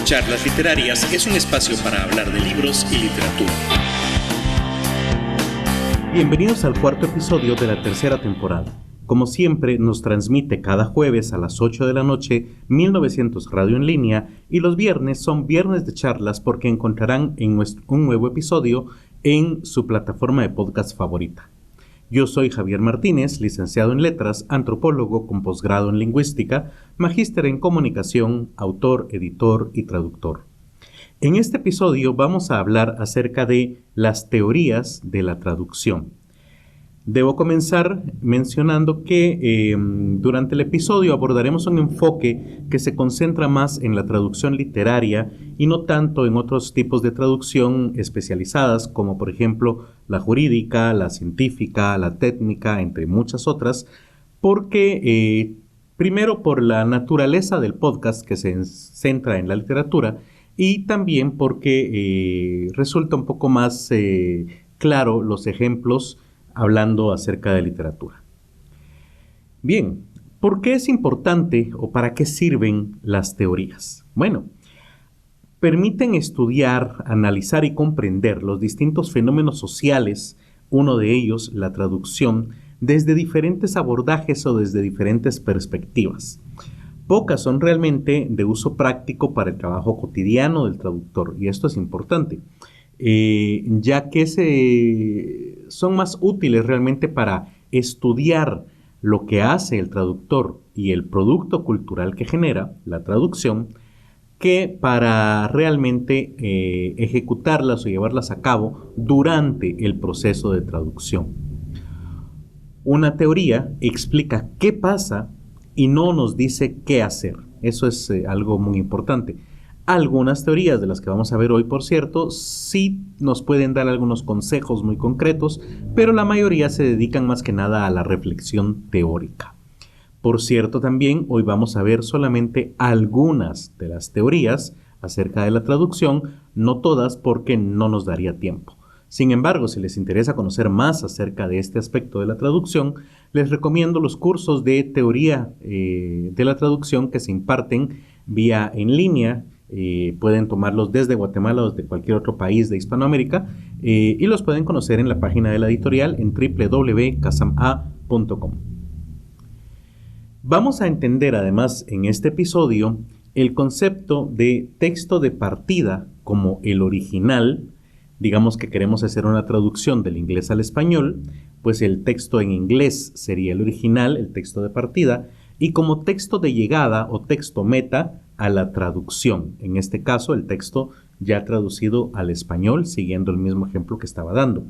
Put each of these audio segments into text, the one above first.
Charlas Literarias es un espacio para hablar de libros y literatura. Bienvenidos al cuarto episodio de la tercera temporada. Como siempre, nos transmite cada jueves a las 8 de la noche 1900 Radio en Línea, y los viernes son viernes de charlas porque encontrarán un nuevo episodio en su plataforma de podcast favorita. Yo soy Javier Martínez, licenciado en Letras, antropólogo con posgrado en Lingüística, magíster en Comunicación, autor, editor y traductor. En este episodio vamos a hablar acerca de las teorías de la traducción. Debo comenzar mencionando que durante el episodio abordaremos un enfoque que se concentra más en la traducción literaria y no tanto en otros tipos de traducción especializadas, como por ejemplo la jurídica, la científica, la técnica, entre muchas otras, porque primero por la naturaleza del podcast que se centra en la literatura y también porque resulta un poco más claro los ejemplos hablando acerca de literatura. Bien, ¿por qué es importante o para qué sirven las teorías? Bueno, permiten estudiar, analizar y comprender los distintos fenómenos sociales, uno de ellos, la traducción, desde diferentes abordajes o desde diferentes perspectivas. Pocas son realmente de uso práctico para el trabajo cotidiano del traductor, y esto es importante, ya que son más útiles realmente para estudiar lo que hace el traductor y el producto cultural que genera la traducción, que para realmente ejecutarlas o llevarlas a cabo durante el proceso de traducción. Una teoría explica qué pasa y no nos dice qué hacer. Eso es algo muy importante. Algunas teorías de las que vamos a ver hoy, por cierto, sí nos pueden dar algunos consejos muy concretos, pero la mayoría se dedican más que nada a la reflexión teórica. Por cierto, también hoy vamos a ver solamente algunas de las teorías acerca de la traducción, no todas porque no nos daría tiempo. Sin embargo, si les interesa conocer más acerca de este aspecto de la traducción, les recomiendo los cursos de teoría de la traducción que se imparten vía en línea. Pueden tomarlos desde Guatemala o desde cualquier otro país de Hispanoamérica y los pueden conocer en la página de la editorial en www.casama.com. Vamos a entender además en este episodio el concepto de texto de partida como el original. Digamos que queremos hacer una traducción del inglés al español, pues el texto en inglés sería el original, el texto de partida, y como texto de llegada o texto meta a la traducción. En este caso, el texto ya traducido al español, siguiendo el mismo ejemplo que estaba dando.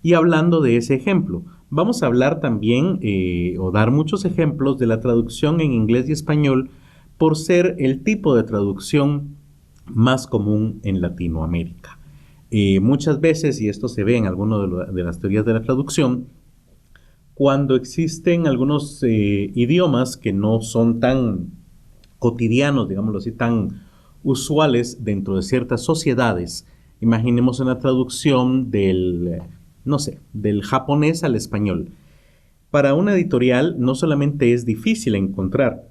Y hablando de ese ejemplo, vamos a hablar también o dar muchos ejemplos de la traducción en inglés y español por ser el tipo de traducción más común en Latinoamérica. Muchas veces, y esto se ve en algunas de las teorías de la traducción, cuando existen algunos idiomas que no son tan cotidianos, digámoslo así, tan usuales dentro de ciertas sociedades. Imaginemos una traducción del japonés al español. Para una editorial no solamente es difícil encontrar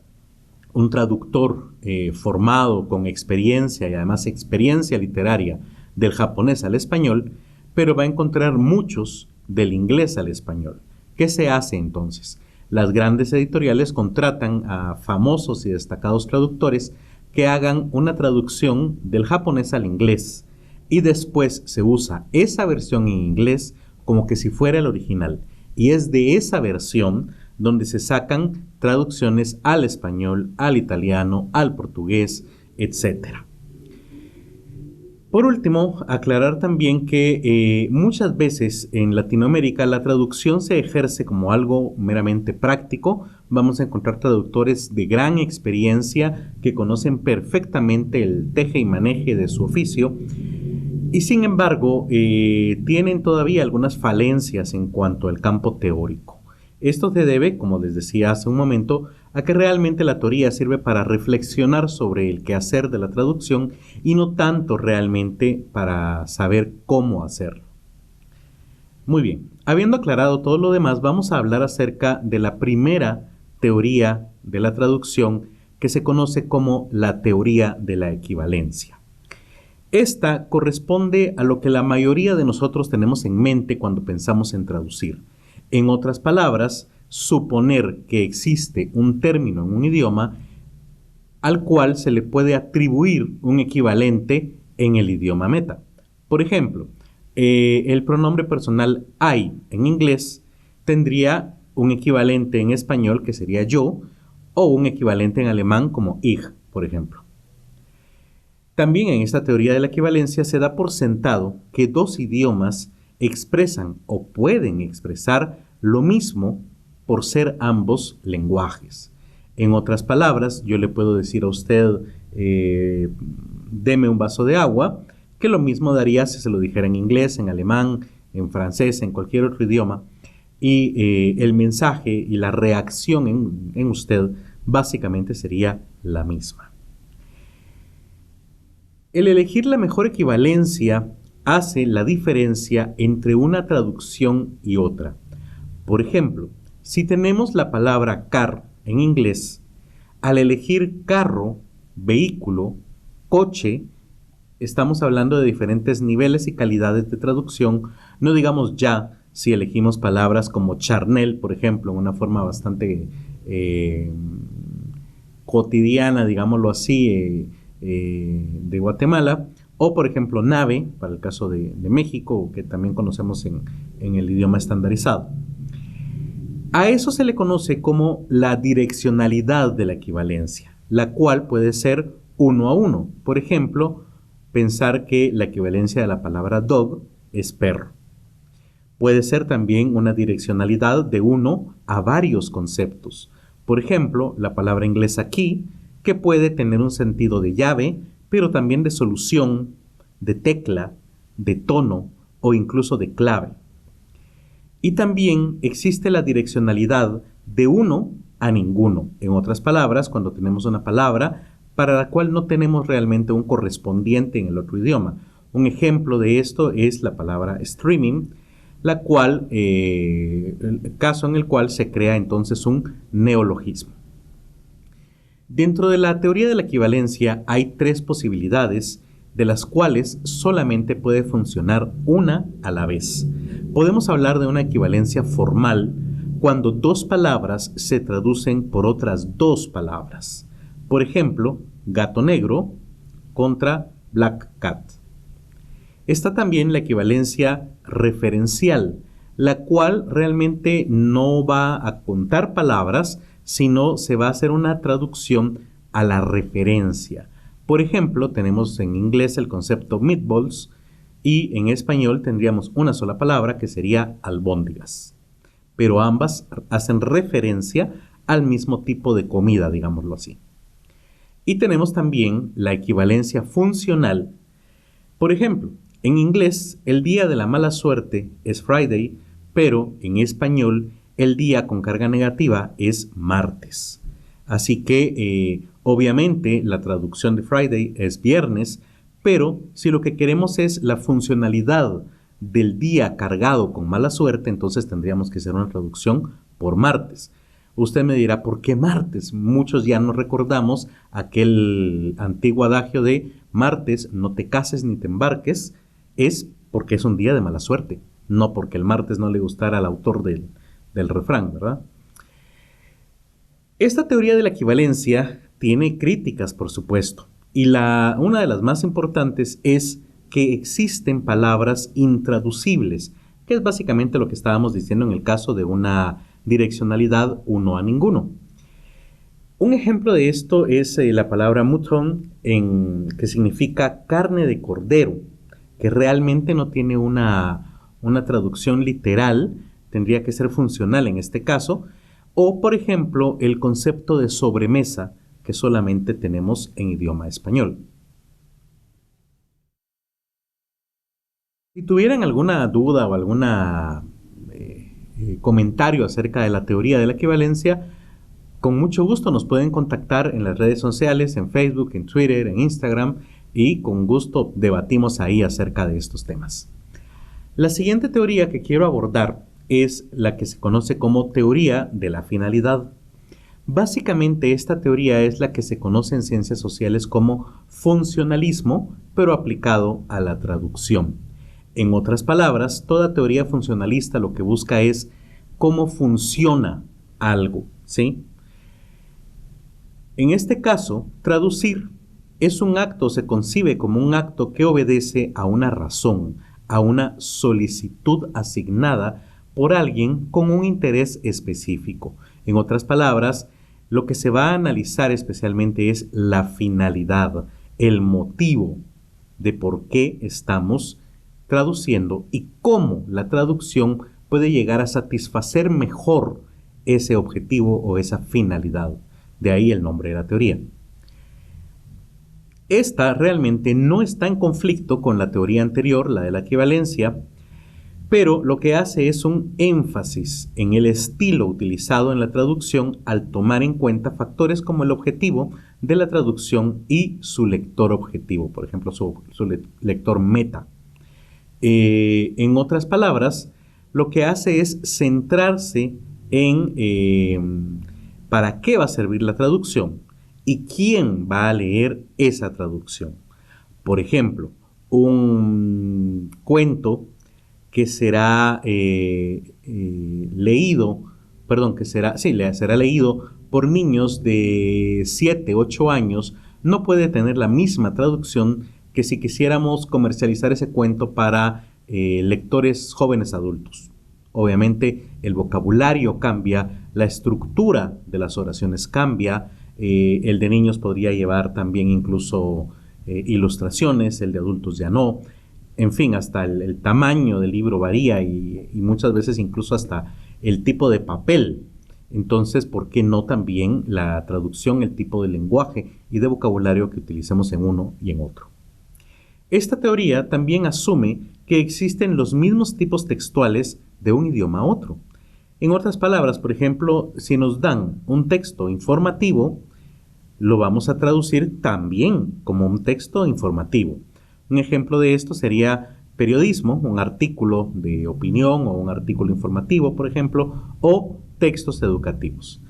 un traductor formado con experiencia y además experiencia literaria del japonés al español, pero va a encontrar muchos del inglés al español. ¿Qué se hace entonces? Las grandes editoriales contratan a famosos y destacados traductores que hagan una traducción del japonés al inglés y después se usa esa versión en inglés como que si fuera el original, y es de esa versión donde se sacan traducciones al español, al italiano, al portugués, etc. Por último, aclarar también que muchas veces en Latinoamérica la traducción se ejerce como algo meramente práctico. Vamos a encontrar traductores de gran experiencia que conocen perfectamente el teje y maneje de su oficio y sin embargo tienen todavía algunas falencias en cuanto al campo teórico. Esto se debe, como les decía hace un momento, a que realmente la teoría sirve para reflexionar sobre el quehacer de la traducción y no tanto realmente para saber cómo hacerlo. Muy bien, habiendo aclarado todo lo demás, vamos a hablar acerca de la primera teoría de la traducción que se conoce como la teoría de la equivalencia. Esta corresponde a lo que la mayoría de nosotros tenemos en mente cuando pensamos en traducir. En otras palabras, suponer que existe un término en un idioma al cual se le puede atribuir un equivalente en el idioma meta. Por ejemplo, el pronombre personal I en inglés tendría un equivalente en español que sería yo, o un equivalente en alemán como ich, por ejemplo. También en esta teoría de la equivalencia se da por sentado que dos idiomas expresan o pueden expresar lo mismo por ser ambos lenguajes. En otras palabras, yo le puedo decir a usted, deme un vaso de agua, que lo mismo daría si se lo dijera en inglés, en alemán, en francés, en cualquier otro idioma. Y el mensaje y la reacción en usted básicamente sería la misma. El elegir la mejor equivalencia hace la diferencia entre una traducción y otra. Por ejemplo, si tenemos la palabra car en inglés, al elegir carro, vehículo, coche, estamos hablando de diferentes niveles y calidades de traducción. No digamos ya si elegimos palabras como charnel, por ejemplo, en una forma bastante cotidiana, digámoslo así, de Guatemala, o por ejemplo nave, para el caso de México, que también conocemos en el idioma estandarizado. A eso se le conoce como la direccionalidad de la equivalencia, la cual puede ser 1 a 1. Por ejemplo, pensar que la equivalencia de la palabra dog es perro. Puede ser también una direccionalidad de 1 a varios conceptos. Por ejemplo, la palabra inglesa key, que puede tener un sentido de llave, pero también de solución, de tecla, de tono o incluso de clave. Y también existe la direccionalidad de 1 a ninguno. En otras palabras, cuando tenemos una palabra para la cual no tenemos realmente un correspondiente en el otro idioma. Un ejemplo de esto es la palabra streaming, la cual, el caso en el cual se crea entonces un neologismo. Dentro de la teoría de la equivalencia hay 3 posibilidades, de las cuales solamente puede funcionar una a la vez. Podemos hablar de una equivalencia formal cuando 2 palabras se traducen por otras 2 palabras. Por ejemplo, gato negro contra black cat. Está también la equivalencia referencial, la cual realmente no va a contar palabras, sino se va a hacer una traducción a la referencia. Por ejemplo, tenemos en inglés el concepto meatballs y en español tendríamos una sola palabra que sería albóndigas. Pero ambas hacen referencia al mismo tipo de comida, digámoslo así. Y tenemos también la equivalencia funcional. Por ejemplo, en inglés el día de la mala suerte es Friday, pero en español el día con carga negativa es martes. Así que obviamente la traducción de Friday es viernes, pero si lo que queremos es la funcionalidad del día cargado con mala suerte, entonces tendríamos que hacer una traducción por martes. Usted me dirá, ¿por qué martes? Muchos ya no recordamos aquel antiguo adagio de martes, no te cases ni te embarques, es porque es un día de mala suerte, no porque el martes no le gustara al autor del refrán, ¿verdad? Esta teoría de la equivalencia tiene críticas, por supuesto, y una de las más importantes es que existen palabras intraducibles, que es básicamente lo que estábamos diciendo en el caso de una direccionalidad 1 a ninguno. Un ejemplo de esto es la palabra mouton, que significa carne de cordero, que realmente no tiene una traducción literal, tendría que ser funcional en este caso, o por ejemplo el concepto de sobremesa, que solamente tenemos en idioma español. Si tuvieran alguna duda o algún comentario acerca de la teoría de la equivalencia, con mucho gusto nos pueden contactar en las redes sociales, en Facebook, en Twitter, en Instagram, y con gusto debatimos ahí acerca de estos temas. La siguiente teoría que quiero abordar es la que se conoce como teoría de la finalidad. Básicamente esta teoría es la que se conoce en ciencias sociales como funcionalismo, pero aplicado a la traducción. En otras palabras, toda teoría funcionalista lo que busca es cómo funciona algo, ¿sí? En este caso, traducir es un acto, se concibe como un acto que obedece a una razón, a una solicitud asignada por alguien con un interés específico. En otras palabras, lo que se va a analizar especialmente es la finalidad, el motivo de por qué estamos traduciendo y cómo la traducción puede llegar a satisfacer mejor ese objetivo o esa finalidad. De ahí el nombre de la teoría. Esta realmente no está en conflicto con la teoría anterior, la de la equivalencia, pero lo que hace es un énfasis en el estilo utilizado en la traducción al tomar en cuenta factores como el objetivo de la traducción y su lector objetivo, por ejemplo, su lector meta. En otras palabras, lo que hace es centrarse en para qué va a servir la traducción y quién va a leer esa traducción. Por ejemplo, un cuento que será será leído por niños de 7, 8 años, no puede tener la misma traducción que si quisiéramos comercializar ese cuento para lectores jóvenes adultos. Obviamente el vocabulario cambia, la estructura de las oraciones cambia, el de niños podría llevar también incluso ilustraciones, el de adultos ya no. En fin, hasta el tamaño del libro varía y muchas veces incluso hasta el tipo de papel. Entonces, ¿por qué no también la traducción, el tipo de lenguaje y de vocabulario que utilicemos en uno y en otro? Esta teoría también asume que existen los mismos tipos textuales de un idioma a otro. En otras palabras, por ejemplo, si nos dan un texto informativo, lo vamos a traducir también como un texto informativo. Un ejemplo de esto sería periodismo, un artículo de opinión o un artículo informativo, por ejemplo, o textos educativos.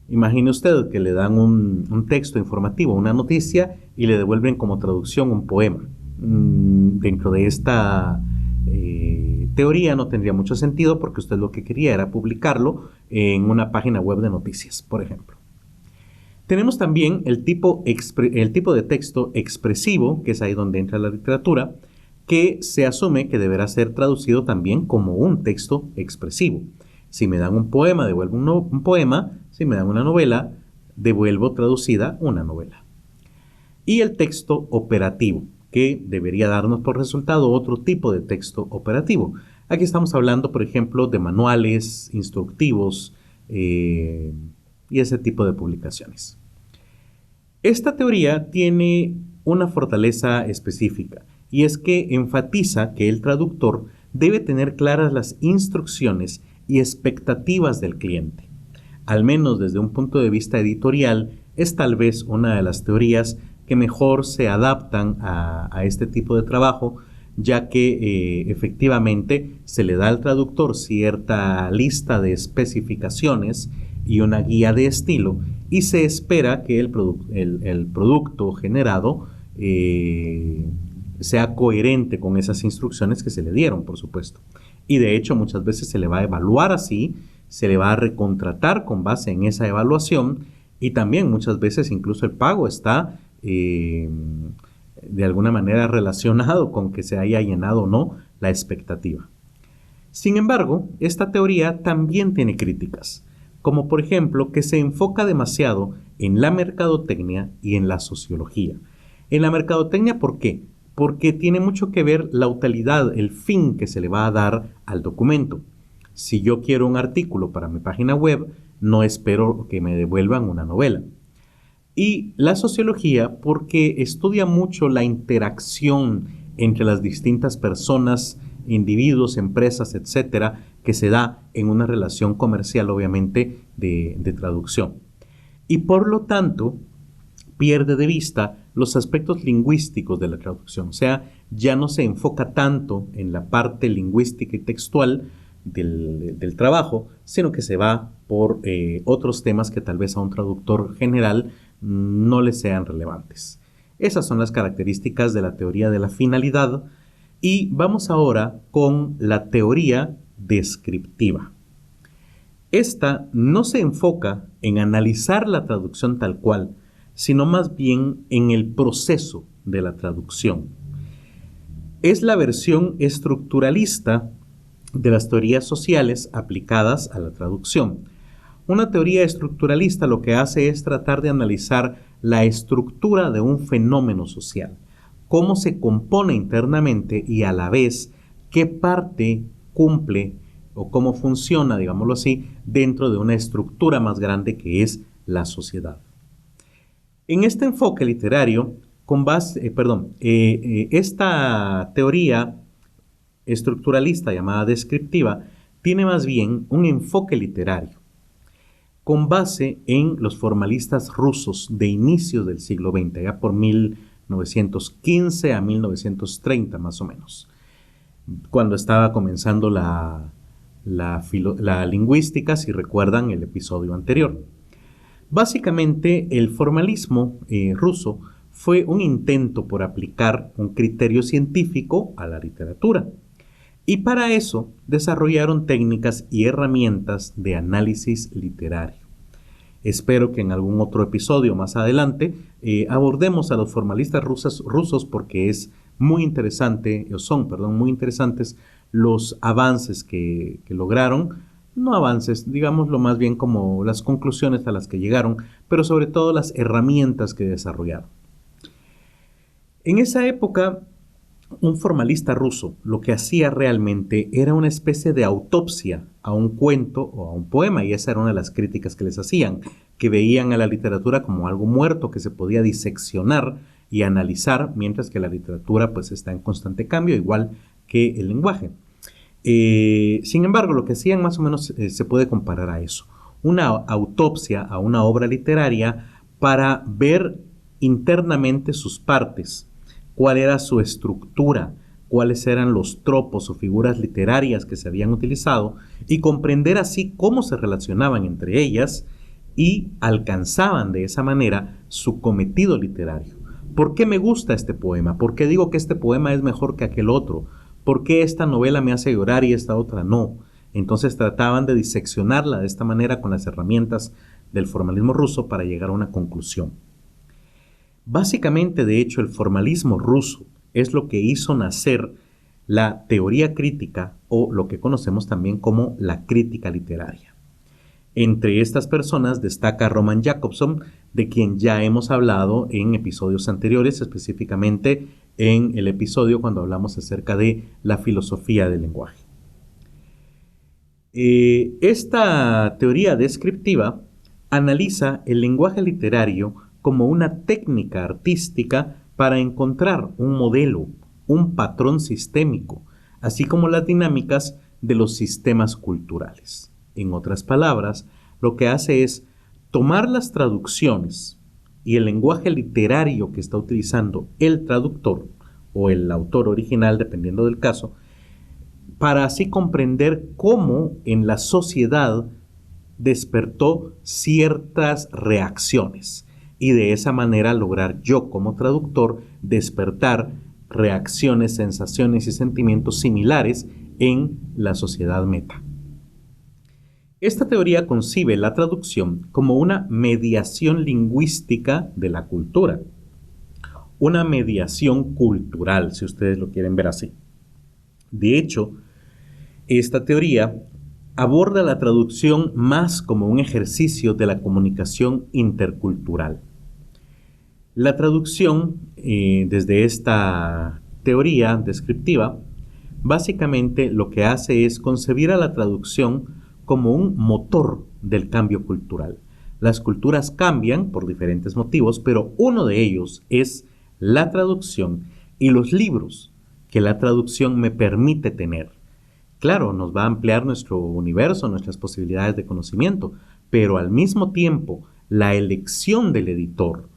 Imagine usted que le dan un texto informativo, una noticia, y le devuelven como traducción un poema. Dentro de esta teoría no tendría mucho sentido porque usted lo que quería era publicarlo en una página web de noticias, por ejemplo. Tenemos también el tipo de texto expresivo, que es ahí donde entra la literatura, que se asume que deberá ser traducido también como un texto expresivo. Si me dan un poema, devuelvo un poema. Si me dan una novela, devuelvo traducida una novela. Y el texto operativo, que debería darnos por resultado otro tipo de texto operativo. Aquí estamos hablando, por ejemplo, de manuales, instructivos y ese tipo de publicaciones. Esta teoría tiene una fortaleza específica y es que enfatiza que el traductor debe tener claras las instrucciones y expectativas del cliente. Al menos desde un punto de vista editorial, es tal vez una de las teorías que mejor se adaptan a este tipo de trabajo, ya que efectivamente se le da al traductor cierta lista de especificaciones y una guía de estilo, y se espera que el producto generado sea coherente con esas instrucciones que se le dieron, por supuesto. Y de hecho muchas veces se le va a evaluar así, se le va a recontratar con base en esa evaluación, y también muchas veces incluso el pago está de alguna manera relacionado con que se haya llenado o no la expectativa. Sin embargo, esta teoría también tiene críticas, como por ejemplo que se enfoca demasiado en la mercadotecnia y en la sociología. En la mercadotecnia, ¿por qué? Porque tiene mucho que ver la utilidad, el fin que se le va a dar al documento. Si yo quiero un artículo para mi página web, no espero que me devuelvan una novela. Y la sociología, porque estudia mucho la interacción entre las distintas personas, individuos, empresas, etcétera, que se da en una relación comercial, obviamente, de traducción. Y por lo tanto, pierde de vista los aspectos lingüísticos de la traducción. O sea, ya no se enfoca tanto en la parte lingüística y textual, del trabajo, sino que se va por otros temas que tal vez a un traductor general no le sean relevantes. Esas son las características de la teoría de la finalidad y vamos ahora con la teoría descriptiva. Esta no se enfoca en analizar la traducción tal cual, sino más bien en el proceso de la traducción. Es la versión estructuralista de las teorías sociales aplicadas a la traducción. Una teoría estructuralista lo que hace es tratar de analizar la estructura de un fenómeno social, cómo se compone internamente y a la vez qué parte cumple o cómo funciona, digámoslo así, dentro de una estructura más grande que es la sociedad. En este enfoque literario, esta teoría estructuralista llamada descriptiva tiene más bien un enfoque literario con base en los formalistas rusos de inicios del siglo XX, ya por 1915 a 1930 más o menos, cuando estaba comenzando la lingüística, si recuerdan el episodio anterior. Básicamente, el formalismo ruso fue un intento por aplicar un criterio científico a la literatura. Y para eso desarrollaron técnicas y herramientas de análisis literario. Espero que en algún otro episodio más adelante abordemos a los formalistas rusos porque es muy interesante, son muy interesantes los avances que lograron, no avances, digámoslo más bien como las conclusiones a las que llegaron, pero sobre todo las herramientas que desarrollaron. En esa época, un formalista ruso lo que hacía realmente era una especie de autopsia a un cuento o a un poema, y esa era una de las críticas que les hacían, que veían a la literatura como algo muerto que se podía diseccionar y analizar, mientras que la literatura pues está en constante cambio, igual que el lenguaje. Sin embargo, lo que hacían más o menos se puede comparar a eso, una autopsia a una obra literaria para ver internamente sus partes, cuál era su estructura, cuáles eran los tropos o figuras literarias que se habían utilizado y comprender así cómo se relacionaban entre ellas y alcanzaban de esa manera su cometido literario. ¿Por qué me gusta este poema? ¿Por qué digo que este poema es mejor que aquel otro? ¿Por qué esta novela me hace llorar y esta otra no? Entonces trataban de diseccionarla de esta manera con las herramientas del formalismo ruso para llegar a una conclusión. Básicamente, de hecho, el formalismo ruso es lo que hizo nacer la teoría crítica o lo que conocemos también como la crítica literaria. Entre estas personas destaca Roman Jakobson, de quien ya hemos hablado en episodios anteriores, específicamente en el episodio cuando hablamos acerca de la filosofía del lenguaje. Esta teoría descriptiva analiza el lenguaje literario como una técnica artística para encontrar un modelo, un patrón sistémico, así como las dinámicas de los sistemas culturales. En otras palabras, lo que hace es tomar las traducciones y el lenguaje literario que está utilizando el traductor o el autor original, dependiendo del caso, para así comprender cómo en la sociedad despertó ciertas reacciones y de esa manera lograr yo como traductor despertar reacciones, sensaciones y sentimientos similares en la sociedad meta. Esta teoría concibe la traducción como una mediación lingüística de la cultura, una mediación cultural, si ustedes lo quieren ver así. De hecho, esta teoría aborda la traducción más como un ejercicio de la comunicación intercultural. La traducción, desde esta teoría descriptiva, básicamente lo que hace es concebir a la traducción como un motor del cambio cultural. Las culturas cambian por diferentes motivos, pero uno de ellos es la traducción y los libros que la traducción me permite tener. Claro, nos va a ampliar nuestro universo, nuestras posibilidades de conocimiento, pero al mismo tiempo la elección del editor,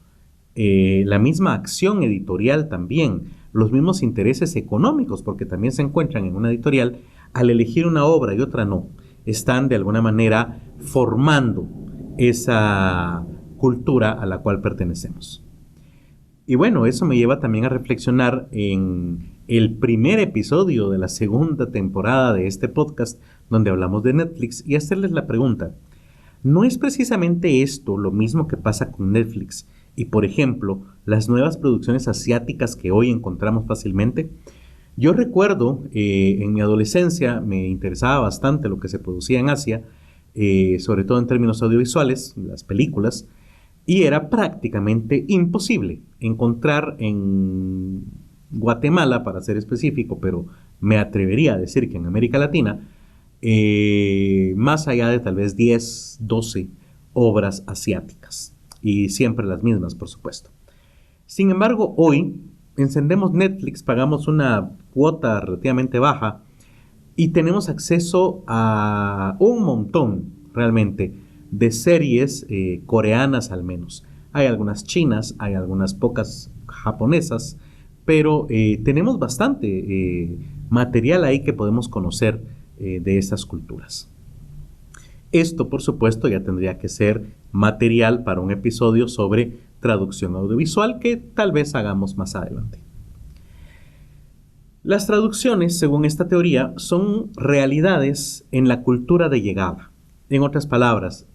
la misma acción editorial también, los mismos intereses económicos, porque también se encuentran en una editorial, al elegir una obra y otra no, están de alguna manera formando esa cultura a la cual pertenecemos. Y bueno, eso me lleva también a reflexionar en el primer episodio de la segunda temporada de este podcast, donde hablamos de Netflix, y hacerles la pregunta: ¿no es precisamente esto lo mismo que pasa con Netflix y, por ejemplo, las nuevas producciones asiáticas que hoy encontramos fácilmente? Yo recuerdo en mi adolescencia me interesaba bastante lo que se producía en Asia, sobre todo en términos audiovisuales, las películas, y era prácticamente imposible encontrar en Guatemala, para ser específico, pero me atrevería a decir que en América Latina, más allá de tal vez 10, 12 obras asiáticas, y siempre las mismas, por supuesto. Sin embargo, hoy encendemos Netflix, pagamos una cuota relativamente baja y tenemos acceso a un montón, realmente, de series coreanas al menos. Hay algunas chinas, hay algunas pocas japonesas, pero tenemos bastante material ahí que podemos conocer de esas culturas. Esto, por supuesto, ya tendría que ser material para un episodio sobre traducción audiovisual que tal vez hagamos más adelante. Las traducciones, según esta teoría, son realidades en la cultura de llegada. En otras palabras,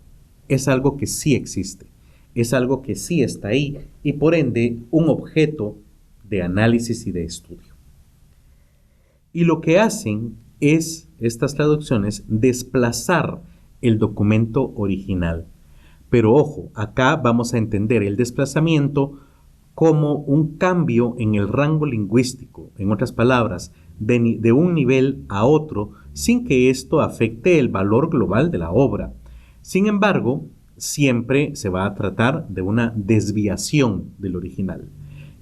es algo que sí existe, es algo que sí está ahí y por ende un objeto de análisis y de estudio. Y lo que hacen es, estas traducciones, desplazar el documento original. Pero ojo, acá vamos a entender el desplazamiento como un cambio en el rango lingüístico, en otras palabras, de un nivel a otro, sin que esto afecte el valor global de la obra. Sin embargo, siempre se va a tratar de una desviación del original.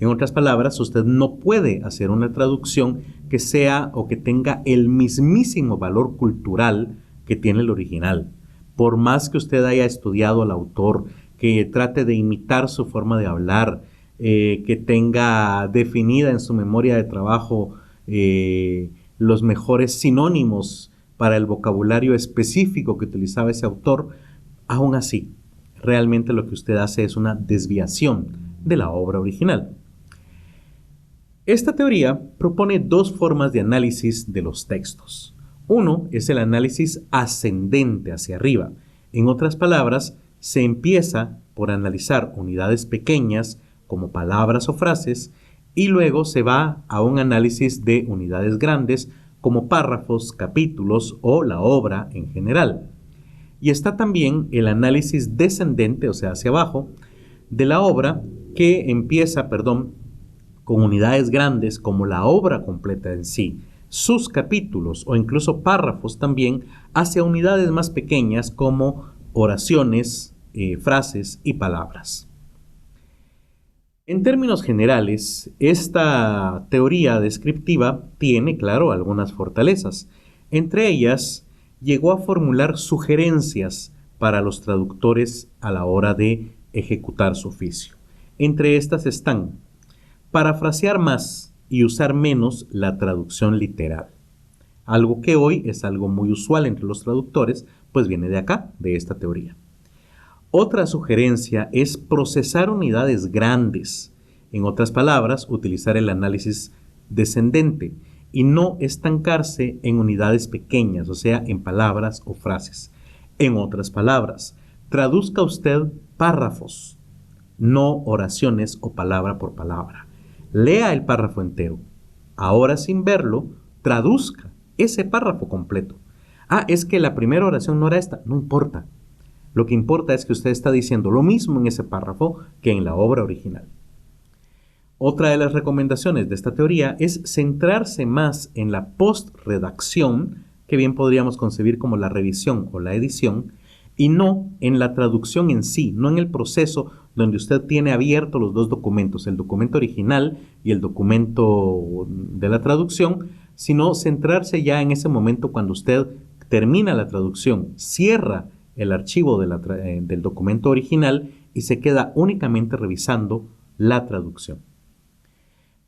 En otras palabras, usted no puede hacer una traducción que sea o que tenga el mismísimo valor cultural que tiene el original. Por más que usted haya estudiado al autor, que trate de imitar su forma de hablar, que tenga definida en su memoria de trabajo los mejores sinónimos para el vocabulario específico que utilizaba ese autor, aún así, realmente lo que usted hace es una desviación de la obra original. Esta teoría propone dos formas de análisis de los textos. Uno es el análisis ascendente hacia arriba. En otras palabras, se empieza por analizar unidades pequeñas como palabras o frases y luego se va a un análisis de unidades grandes como párrafos, capítulos o la obra en general. Y está también el análisis descendente, o sea, hacia abajo, de la obra que empieza, con unidades grandes como la obra completa en sí, sus capítulos o incluso párrafos también hacia unidades más pequeñas como oraciones, frases y palabras. En términos generales, esta teoría descriptiva tiene, claro, algunas fortalezas. Entre ellas, llegó a formular sugerencias para los traductores a la hora de ejecutar su oficio. Entre estas están: parafrasear más y usar menos la traducción literal. Algo que hoy es algo muy usual entre los traductores, pues viene de acá, de esta teoría. Otra sugerencia es procesar unidades grandes. En otras palabras, utilizar el análisis descendente y no estancarse en unidades pequeñas, o sea, en palabras o frases. En otras palabras, traduzca usted párrafos, no oraciones o palabra por palabra. Lea el párrafo entero. Ahora, sin verlo, traduzca ese párrafo completo. Es que la primera oración no era esta. No importa. Lo que importa es que usted está diciendo lo mismo en ese párrafo que en la obra original. Otra de las recomendaciones de esta teoría es centrarse más en la postredacción, que bien podríamos concebir como la revisión o la edición, y no en la traducción en sí, no en el proceso donde usted tiene abiertos los dos documentos, el documento original y el documento de la traducción, sino centrarse ya en ese momento cuando usted termina la traducción, cierra el archivo del documento original y se queda únicamente revisando la traducción.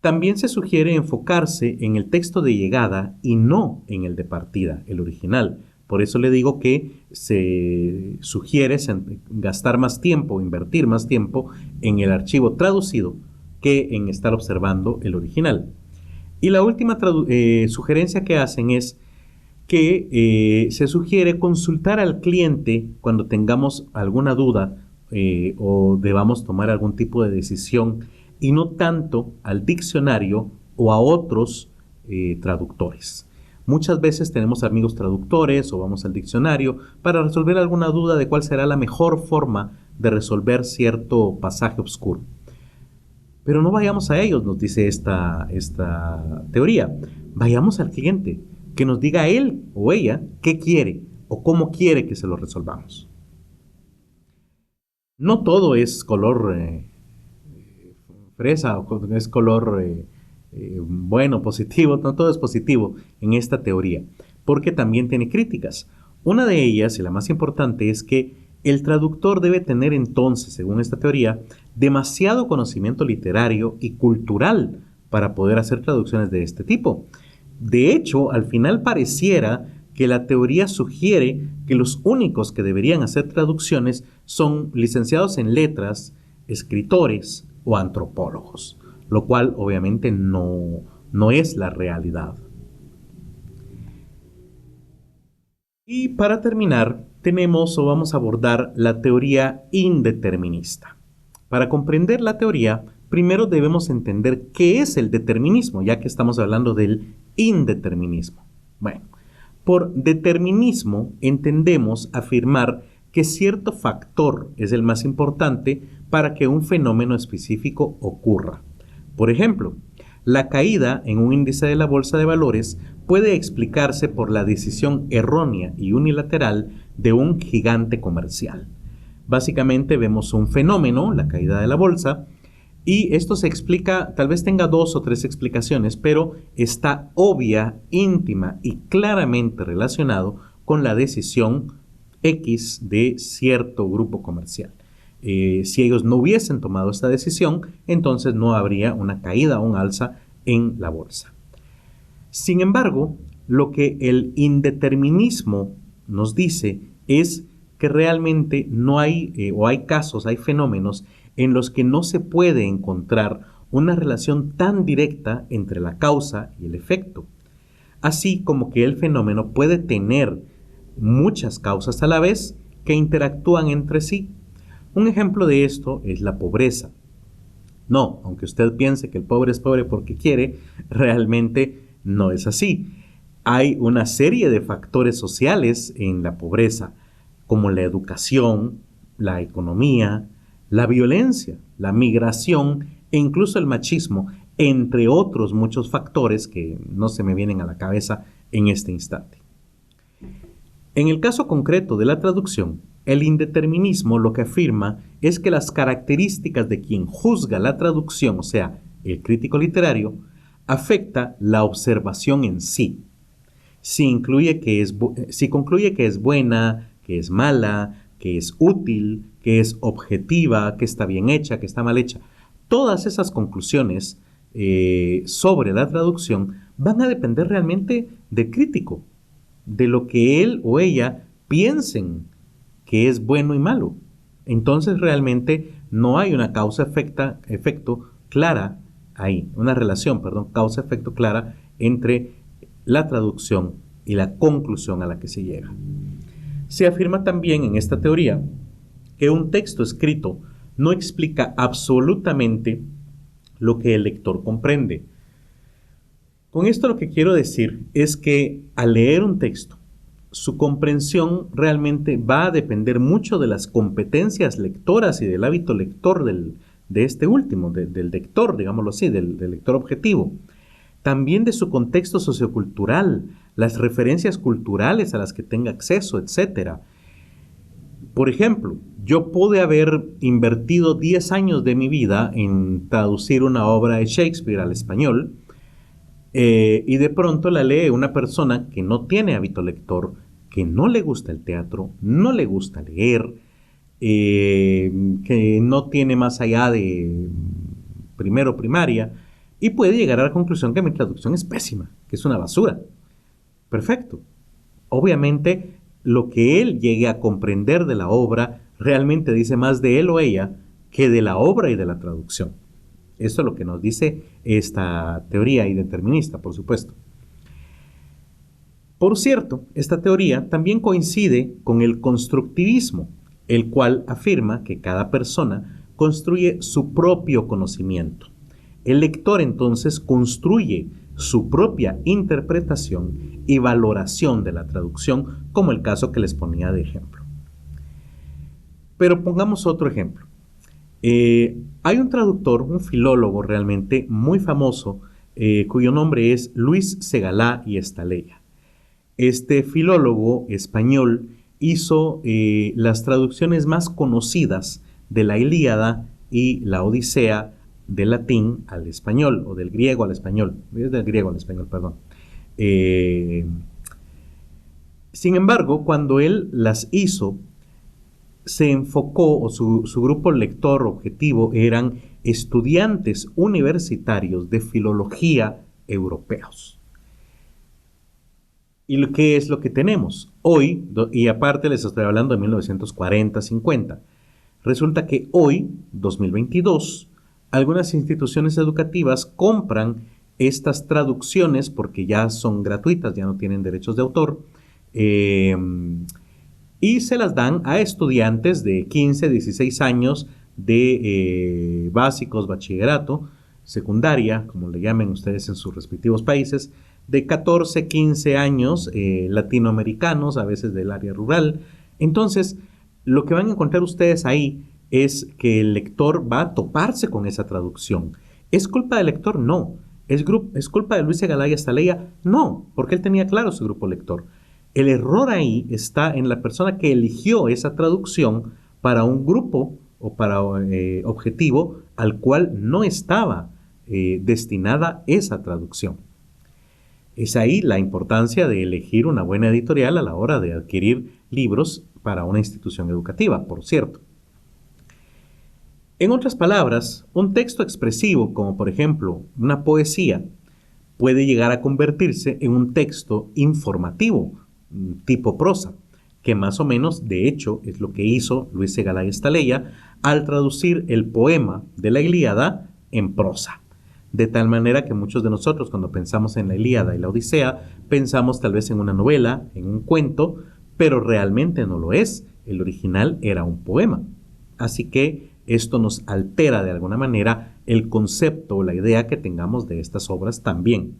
También se sugiere enfocarse en el texto de llegada y no en el de partida, el original. Por eso le digo que se sugiere gastar más tiempo, invertir más tiempo en el archivo traducido que en estar observando el original. Y la última sugerencia que hacen es que se sugiere consultar al cliente cuando tengamos alguna duda o debamos tomar algún tipo de decisión y no tanto al diccionario o a otros traductores. Muchas veces tenemos amigos traductores o vamos al diccionario para resolver alguna duda de cuál será la mejor forma de resolver cierto pasaje oscuro. Pero no vayamos a ellos, nos dice esta teoría. Vayamos al cliente, que nos diga él o ella qué quiere o cómo quiere que se lo resolvamos. No todo es color fresa o es color bueno, positivo, no todo es positivo en esta teoría, porque también tiene críticas. Una de ellas, y la más importante, es que el traductor debe tener entonces, según esta teoría, demasiado conocimiento literario y cultural para poder hacer traducciones de este tipo. De hecho, al final pareciera que la teoría sugiere que los únicos que deberían hacer traducciones son licenciados en letras, escritores o antropólogos, lo cual obviamente no es la realidad. Y para terminar, vamos a abordar la teoría indeterminista. Para comprender la teoría, primero debemos entender qué es el determinismo, ya que estamos hablando del indeterminismo. Bueno, por determinismo entendemos afirmar que cierto factor es el más importante para que un fenómeno específico ocurra. Por ejemplo, la caída en un índice de la bolsa de valores puede explicarse por la decisión errónea y unilateral de un gigante comercial. Básicamente vemos un fenómeno, la caída de la bolsa, y esto se explica, tal vez tenga 2 o 3 explicaciones, pero está obvia, íntima y claramente relacionado con la decisión X de cierto grupo comercial. Si ellos no hubiesen tomado esta decisión, entonces no habría una caída o un alza en la bolsa. Sin embargo, lo que el indeterminismo nos dice es que realmente no hay hay casos, hay fenómenos en los que no se puede encontrar una relación tan directa entre la causa y el efecto, así como que el fenómeno puede tener muchas causas a la vez que interactúan entre sí. Un ejemplo de esto es la pobreza. No, aunque usted piense que el pobre es pobre porque quiere, realmente no es así. Hay una serie de factores sociales en la pobreza, como la educación, la economía, la violencia, la migración e incluso el machismo, entre otros muchos factores que no se me vienen a la cabeza en este instante. En el caso concreto de la traducción, el indeterminismo lo que afirma es que las características de quien juzga la traducción, o sea, el crítico literario, afecta la observación en sí. Si concluye que es buena, que es mala, que es útil, que es objetiva, que está bien hecha, que está mal hecha, todas esas conclusiones sobre la traducción van a depender realmente del crítico, de lo que él o ella piensen que es bueno y malo. Entonces realmente no hay una causa-efecto clara ahí, una relación, causa-efecto clara entre la traducción y la conclusión a la que se llega. Se afirma también en esta teoría que un texto escrito no explica absolutamente lo que el lector comprende. Con esto lo que quiero decir es que al leer un texto, su comprensión realmente va a depender mucho de las competencias lectoras y del hábito lector de este último, del lector, digámoslo así, del lector objetivo. También de su contexto sociocultural, las referencias culturales a las que tenga acceso, etc. Por ejemplo, yo pude haber invertido 10 años de mi vida en traducir una obra de Shakespeare al español, y de pronto la lee una persona que no tiene hábito lector, que no le gusta el teatro, no le gusta leer, que no tiene más allá de primero primaria, y puede llegar a la conclusión que mi traducción es pésima, que es una basura. Perfecto. Obviamente, lo que él llegue a comprender de la obra realmente dice más de él o ella que de la obra y de la traducción. Eso es lo que nos dice esta teoría indeterminista, por supuesto. Por cierto, esta teoría también coincide con el constructivismo, el cual afirma que cada persona construye su propio conocimiento. El lector entonces construye su propia interpretación y valoración de la traducción, como el caso que les ponía de ejemplo. Pero pongamos otro ejemplo. Hay un traductor, un filólogo realmente muy famoso, cuyo nombre es Luis Segalá y Estaleya. Este filólogo español hizo las traducciones más conocidas de la Ilíada y la Odisea del latín al español, o del griego al español, del griego al español, perdón. Sin embargo, cuando él las hizo, se enfocó, o su grupo lector objetivo eran estudiantes universitarios de filología europeos. ¿Y qué es lo que tenemos hoy? Y aparte les estoy hablando de 1940-50. Resulta que hoy, 2022, algunas instituciones educativas compran estas traducciones porque ya son gratuitas, ya no tienen derechos de autor, y se las dan a estudiantes de 15, 16 años de básicos, bachillerato, secundaria, como le llamen ustedes en sus respectivos países, de 14, 15 años, latinoamericanos, a veces del área rural. Entonces, lo que van a encontrar ustedes ahí es que el lector va a toparse con esa traducción. ¿Es culpa del lector? No. ¿Es culpa de Luis Segalá y Estaleya? No, porque él tenía claro su grupo lector. El error ahí está en la persona que eligió esa traducción para un grupo o para objetivo al cual no estaba destinada esa traducción. Es ahí la importancia de elegir una buena editorial a la hora de adquirir libros para una institución educativa, por cierto. En otras palabras, un texto expresivo, como por ejemplo una poesía, puede llegar a convertirse en un texto informativo, tipo prosa, que más o menos, de hecho, es lo que hizo Luis Segalá y Estaleya al traducir el poema de la Ilíada en prosa. De tal manera que muchos de nosotros, cuando pensamos en la Ilíada y la Odisea, pensamos tal vez en una novela, en un cuento, pero realmente no lo es. El original era un poema. Así que esto nos altera de alguna manera el concepto o la idea que tengamos de estas obras también.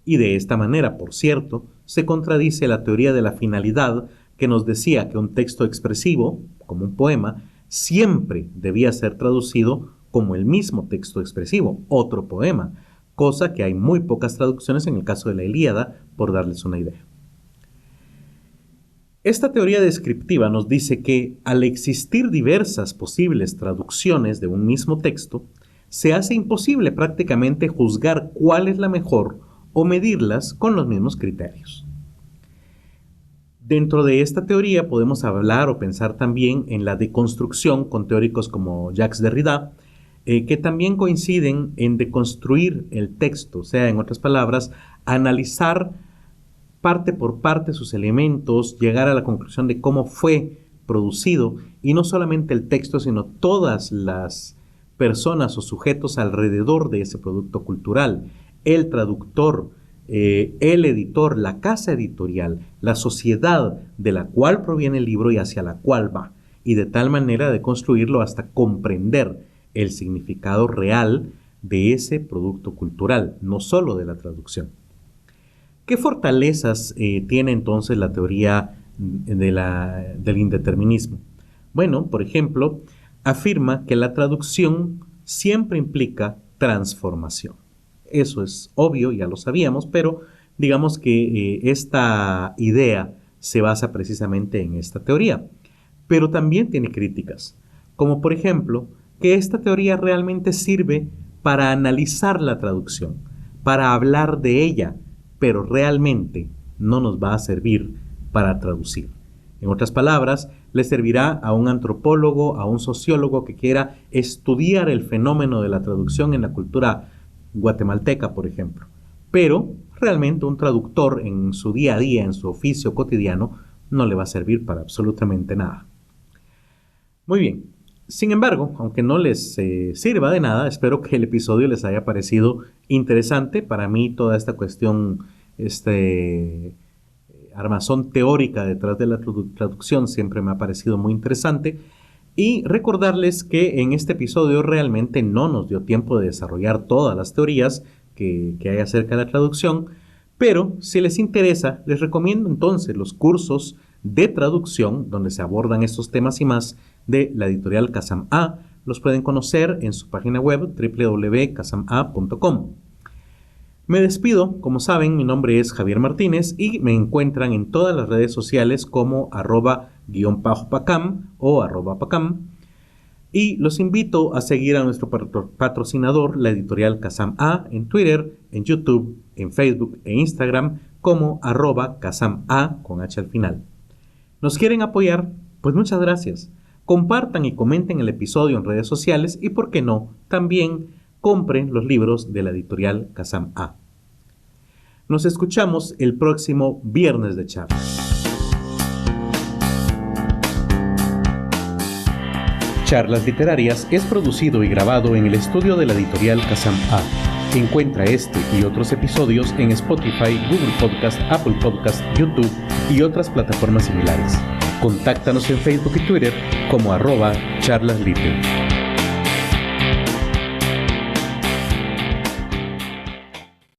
Y de esta manera, por cierto, se contradice la teoría de la finalidad que nos decía que un texto expresivo, como un poema, siempre debía ser traducido como el mismo texto expresivo, otro poema, cosa que hay muy pocas traducciones en el caso de la Ilíada, por darles una idea. Esta teoría descriptiva nos dice que al existir diversas posibles traducciones de un mismo texto, se hace imposible prácticamente juzgar cuál es la mejor o medirlas con los mismos criterios. Dentro de esta teoría podemos hablar o pensar también en la deconstrucción con teóricos como Jacques Derrida, que también coinciden en deconstruir el texto, o sea, en otras palabras, analizar parte por parte sus elementos, llegar a la conclusión de cómo fue producido, y no solamente el texto, sino todas las personas o sujetos alrededor de ese producto cultural, el traductor, el editor, la casa editorial, la sociedad de la cual proviene el libro y hacia la cual va, y de tal manera de construirlo hasta comprender el significado real de ese producto cultural, no solo de la traducción. ¿Qué fortalezas tiene entonces la teoría del indeterminismo? Bueno, por ejemplo, afirma que la traducción siempre implica transformación. Eso es obvio, ya lo sabíamos, pero digamos que esta idea se basa precisamente en esta teoría. Pero también tiene críticas, como por ejemplo, que esta teoría realmente sirve para analizar la traducción, para hablar de ella, pero realmente no nos va a servir para traducir. En otras palabras, le servirá a un antropólogo, a un sociólogo que quiera estudiar el fenómeno de la traducción en la cultura guatemalteca, por ejemplo. Pero realmente un traductor en su día a día, en su oficio cotidiano, no le va a servir para absolutamente nada. Muy bien. Sin embargo, aunque no les sirva de nada, espero que el episodio les haya parecido interesante. Para mí toda esta cuestión, armazón teórica detrás de la traducción siempre me ha parecido muy interesante. Y recordarles que en este episodio realmente no nos dio tiempo de desarrollar todas las teorías que hay acerca de la traducción, pero si les interesa, les recomiendo entonces los cursos de traducción donde se abordan estos temas y más de la editorial Kazam-A. Los pueden conocer en su página web www.kazama.com. Me despido, como saben, mi nombre es Javier Martínez y me encuentran en todas las redes sociales como @_pacam o @pacam. Y los invito a seguir a nuestro patrocinador, la editorial Kazam-A, en Twitter, en YouTube, en Facebook e Instagram como @Kazam-A con H al final. ¿Nos quieren apoyar? Pues muchas gracias. Compartan y comenten el episodio en redes sociales y, por qué no, también compren los libros de la editorial Kazam-A. Nos escuchamos el próximo viernes de charlas. Charlas Literarias es producido y grabado en el estudio de la editorial Kazam-A. Encuentra este y otros episodios en Spotify, Google Podcast, Apple Podcast, YouTube y otras plataformas similares. Contáctanos en Facebook y Twitter como @charlasliter.